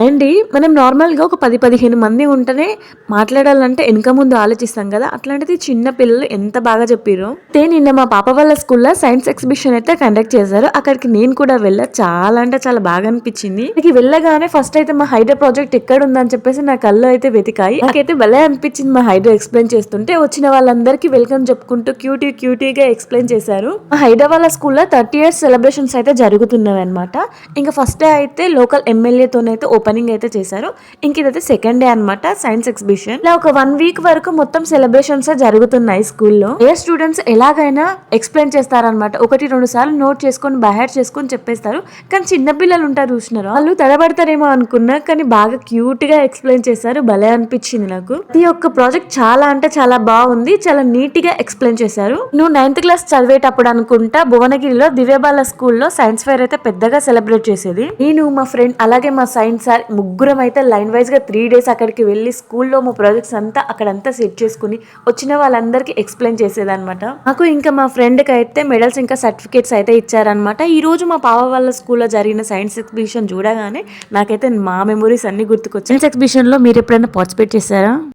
అండి మనం నార్మల్‌గా ఒక 10, 15 మంది ఉంటేనే మాట్లాడాలంటే ఎనక ముందు ఆలోచిస్తాం కదా! అట్లాంటిది చిన్న పిల్లలు ఎంత బాగా చెప్పిర్రో. అయితే నిన్న మా పాప వాళ్ళ స్కూల్‌లో సైన్స్ ఎగ్జిబిషన్ అయితే కండక్ట్ చేశారు. అక్కడికి నేను కూడా వెళ్ళా. చాలా అంటే చాలా బాగా అనిపించింది. అక్కడికి వెళ్ళగానే ఫస్ట్ అయితే మా హైడ్రా ప్రాజెక్ట్ ఎక్కడుందని చెప్పేసి నా కళ్ళు అయితే వెతికాయి. నాకైతే భలే అనిపించింది మా హైడ్రా ఎక్స్‌ప్లెయిన్ చేస్తుంటే. వచ్చిన వాళ్ళందరికీ వెల్కమ్ చెప్పుకుంటూ క్యూటీగా ఎక్స్‌ప్లెయిన్ చేశారు. మా హైడ్రా వాళ్ళ స్కూల్‌లో 30 ఇయర్స్ సెలబ్రేషన్స్ అయితే జరుగుతున్నవన్నమాట. ఇంకా ఫస్ట్ డే అయితే లోకల్ ఎమ్మెల్యేతోనైతే ఓపెనింగ్ అయితే చేశారు. ఇంక ఇదైతే సెకండ్ డే అనమాట సైన్స్ ఎగ్జిబిషన్. ఇలా ఒక 1 వీక్ వరకు మొత్తం సెలబ్రేషన్స్ జరుగుతున్నాయి స్కూల్లో. ఏ స్టూడెంట్స్ ఎలాగైనా ఎక్స్ప్లెయిన్ చేస్తారనమాట. 1-2 సార్లు నోట్ చేసుకొని బైహార్ట్ చేసుకొని చెప్పేస్తారు. కానీ చిన్న పిల్లలు ఉంటారు చూసినారా, వాళ్ళు తడబడతారేమో అనుకున్నా కానీ బాగా క్యూట్ గా ఎక్స్ప్లెయిన్ చేశారు. భలే అనిపించింది నాకు. ఈ యొక్క ప్రాజెక్ట్ చాలా అంటే చాలా బాగుంది. చాలా నీట్ గా ఎక్స్ప్లెయిన్ చేశారు. నువ్వు 9th క్లాస్ చదివేటప్పుడు అనుకుంటా భువనగిరిలో దివ్యబాల స్కూల్లో సైన్స్ ఫైర్ అయితే పెద్దగా సెలబ్రేట్ చేసేది. నేను మా ఫ్రెండ్ అలాగే మా సైన్స్ సార్ ముగ్గురం అయితే లైన్ వైజ్ గా 3 days అక్కడికి వెళ్ళి స్కూల్లో మా ప్రాజెక్ట్స్ అంతా అక్కడంతా సెట్ చేసుకుని వచ్చిన వాళ్ళందరికీ ఎక్స్ప్లెయిన్ చేసేదన్నమాట. నాకు ఇంకా మా ఫ్రెండ్ కి అయితే మెడల్స్ ఇంకా సర్టిఫికేట్స్ అయితే ఇచ్చారనమాట. ఈ రోజు మా పాప వాళ్ళ స్కూల్లో జరిగిన సైన్స్ ఎగ్జిబిషన్ చూడగానే నాకైతే మా మెమరీస్ అన్ని గుర్తుకొచ్చాయి. సైన్స్ ఎగ్జిబిషన్ లో మీరు ఎప్పుడైనా పార్టిసిపేట్ చేశారా?